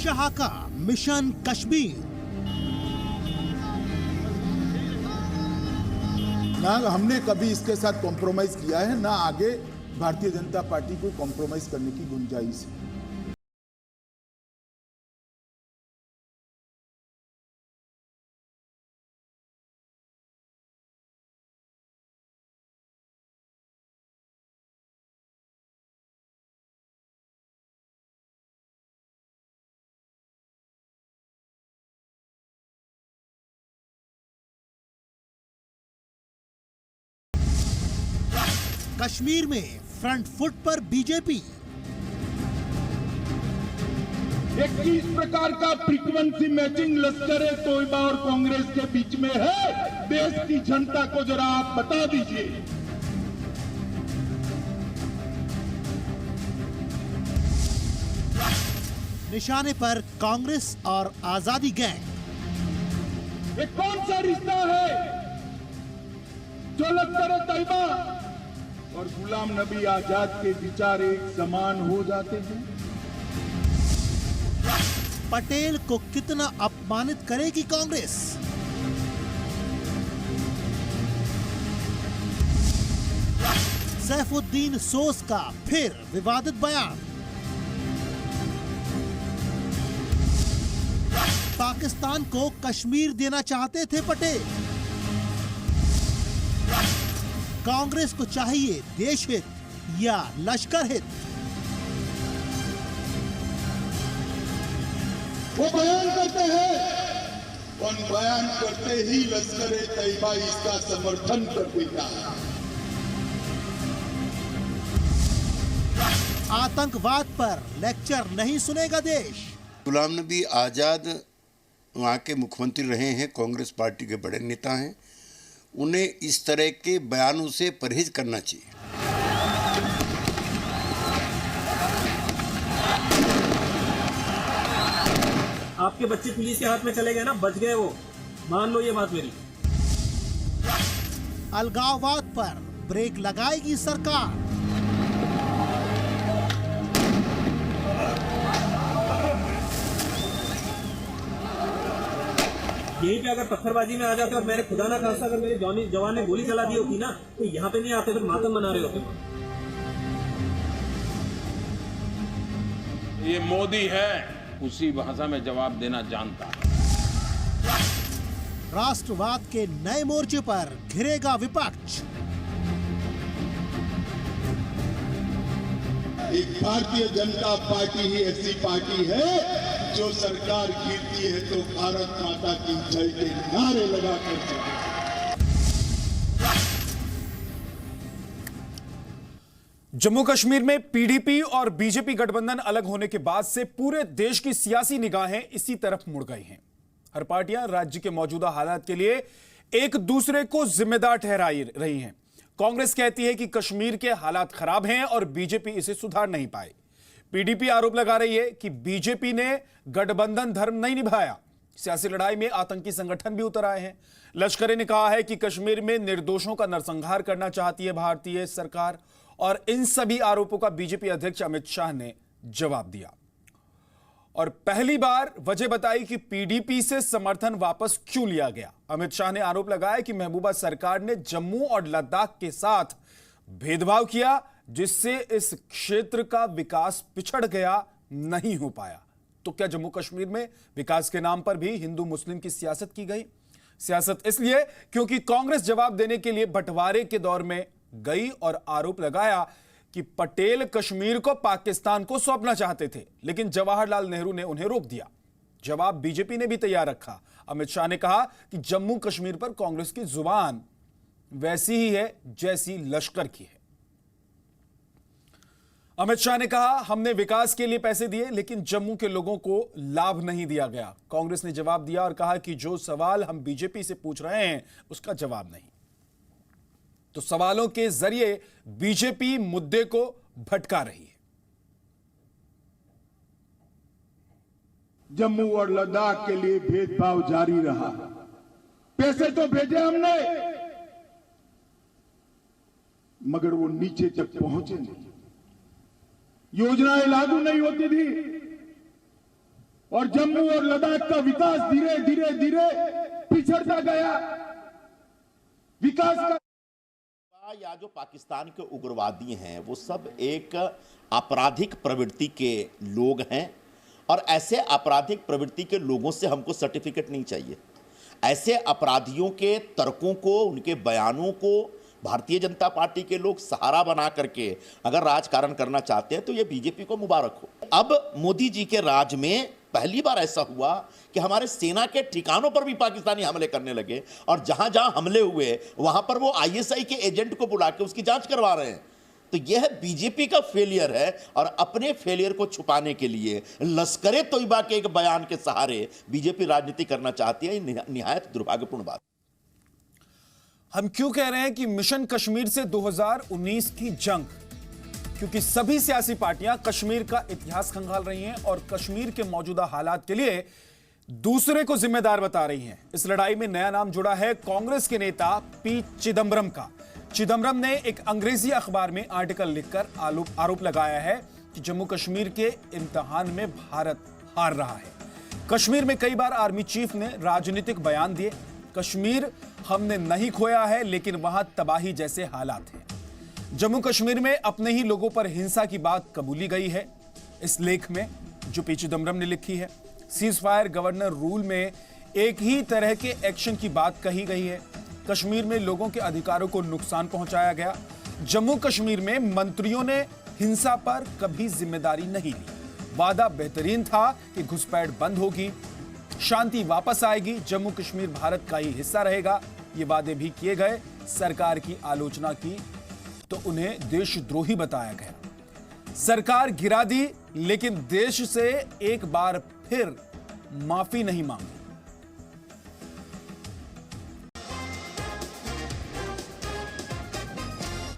शाह का मिशन कश्मीर। ना हमने कभी इसके साथ कॉम्प्रोमाइज किया है, ना आगे भारतीय जनता पार्टी को कॉम्प्रोमाइज करने की गुंजाइश है। कश्मीर में फ्रंट फुट पर बीजेपी। एक किस प्रकार का फ्रीक्वेंसी मैचिंग लश्कर तोयबा और कांग्रेस के बीच में है, देश की जनता को जरा आप बता दीजिए। निशाने पर कांग्रेस और आजादी गैंग। ये कौन सा रिश्ता है जो लश्कर तोयबा और गुलाम नबी आजाद के विचार एक समान हो जाते हैं? पटेल को कितना अपमानित करेगी कांग्रेस? सैफुद्दीन सोस का फिर विवादित बयान। पाकिस्तान को कश्मीर देना चाहते थे पटेल। कांग्रेस को चाहिए देश हित या लश्कर हित? वो बयान करते हैं, उन बयान करते ही लश्कर तैयबा इसका समर्थन कर देता है। आतंकवाद पर लेक्चर नहीं सुनेगा देश। गुलाम नबी आजाद वहाँ के मुख्यमंत्री रहे हैं, कांग्रेस पार्टी के बड़े नेता हैं। उन्हें इस तरह के बयानों से परहेज करना चाहिए। आपके बच्चे पुलिस के हाथ में चले गए ना, बच गए वो, मान लो ये बात मेरी। अलगाववाद पर ब्रेक लगाएगी सरकार। यहीं पे अगर पत्थरबाजी में आ जाते और मैंने खुदा ना खास्ता अगर मेरे जवान ने गोली चला दी होती ना, तो यहाँ पे नहीं आते, फिर मातम मना रहे होते। ये मोदी है, उसी भाषा में जवाब देना जानता है। राष्ट्रवाद के नए मोर्चे पर घिरेगा विपक्ष। एक भारतीय जनता पार्टी ही ऐसी पार्टी है जो सरकार गिरती है तो भारत माता की जय के नारे लगाकर चले। जम्मू कश्मीर में पीडीपी और बीजेपी गठबंधन अलग होने के बाद से पूरे देश की सियासी निगाहें इसी तरफ मुड़ गई हैं। हर पार्टियां राज्य के मौजूदा हालात के लिए एक दूसरे को जिम्मेदार ठहराई रही हैं। कांग्रेस कहती है कि कश्मीर के हालात खराब हैं और बीजेपी इसे सुधार नहीं पाई। पीडीपी आरोप लगा रही है कि बीजेपी ने गठबंधन धर्म नहीं निभाया। सियासी लड़ाई में आतंकी संगठन भी उतर आए हैं। लश्कर ने कहा है कि कश्मीर में निर्दोषों का नरसंहार करना चाहती है भारतीय सरकार, और इन सभी आरोपों का बीजेपी अध्यक्ष अमित शाह ने जवाब दिया और पहली बार वजह बताई कि पीडीपी से समर्थन वापस क्यों लिया गया। अमित शाह ने आरोप लगाया कि महबूबा सरकार ने जम्मू और लद्दाख के साथ भेदभाव किया, जिससे इस क्षेत्र का विकास पिछड़ गया, नहीं हो पाया। तो क्या जम्मू कश्मीर में विकास के नाम पर भी हिंदू मुस्लिम की सियासत की गई? सियासत इसलिए क्योंकि कांग्रेस जवाब देने के लिए बंटवारे के दौर में गई और आरोप लगाया कि पटेल कश्मीर को पाकिस्तान को सौंपना चाहते थे, लेकिन जवाहरलाल नेहरू ने उन्हें रोक दिया। जवाब बीजेपी ने भी तैयार रखा। अमित शाह ने कहा कि जम्मू कश्मीर पर कांग्रेस की जुबान वैसी ही है जैसी लश्कर की है। अमित शाह ने कहा, हमने विकास के लिए पैसे दिए लेकिन जम्मू के लोगों को लाभ नहीं दिया गया। कांग्रेस ने जवाब दिया और कहा कि जो सवाल हम बीजेपी से पूछ रहे हैं उसका जवाब नहीं। तो सवालों के जरिए बीजेपी मुद्दे को भटका रही है। जम्मू और लद्दाख के लिए भेदभाव जारी रहा। पैसे तो भेजे हमने, मगर वो नीचे तक पहुंचे नहीं। योजनाएं लागू नहीं होती थी और जम्मू और लद्दाख का विकास धीरे धीरे धीरे पिछड़ता गया। विकास का या जो पाकिस्तान के उग्रवादी हैं वो सब एक आपराधिक प्रवृत्ति के लोग हैं और ऐसे आपराधिक प्रवृत्ति के लोगों से हमको सर्टिफिकेट नहीं चाहिए। ऐसे अपराधियों के तर्कों को, उनके बयानों को भारतीय जनता पार्टी के लोग सहारा बना करके अगर राजकारण करना चाहते हैं तो ये बीजेपी को मुबारक हो। अब मोदी जी के राज में पहली बार ऐसा हुआ कि हमारे सेना के ठिकानों पर भी पाकिस्तानी हमले करने लगे और जहां जहां हमले हुए वहां पर वो आईएसआई के एजेंट को बुला के उसकी जांच करवा रहे हैं। तो यह बीजेपी का फेलियर है और अपने फेलियर को छुपाने के लिए लश्कर-ए तोयबा के एक बयान के सहारे बीजेपी राजनीति करना चाहती है। निहायत दुर्भाग्यपूर्ण बात। हम क्यों कह रहे हैं कि मिशन कश्मीर से 2019 की जंग, क्योंकि सभी सियासी पार्टियां कश्मीर का इतिहास खंगाल रही हैं और कश्मीर के मौजूदा हालात के लिए दूसरे को जिम्मेदार बता रही हैं। इस लड़ाई में नया नाम जुड़ा है कांग्रेस के नेता पी चिदम्बरम का। चिदम्बरम ने एक अंग्रेजी अखबार में आर्टिकल लिखकर आरोप लगाया है कि जम्मू कश्मीर के इम्तिहान में भारत हार रहा है। कश्मीर में कई बार आर्मी चीफ ने राजनीतिक बयान दिए। कश्मीर हमने नहीं खोया है लेकिन वहां तबाही जैसे हालात हैं। जम्मू कश्मीर में अपने ही लोगों पर हिंसा की बात कबूली गई है। इस लेख में जो पी चिदम्बरम ने लिखी है, सीज फायर गवर्नर रूल में एक ही तरह के एक्शन की बात कही गई है। कश्मीर में लोगों के अधिकारों को नुकसान पहुंचाया गया। जम्मू कश्मीर में मंत्रियों ने हिंसा पर कभी जिम्मेदारी नहीं ली। वादा बेहतरीन था कि घुसपैठ बंद होगी, शांति वापस आएगी, जम्मू कश्मीर भारत का ही हिस्सा रहेगा। ये वादे भी किए गए। सरकार की आलोचना की तो उन्हें देशद्रोही बताया गया। सरकार गिरा दी लेकिन देश से एक बार फिर माफी नहीं मांगी।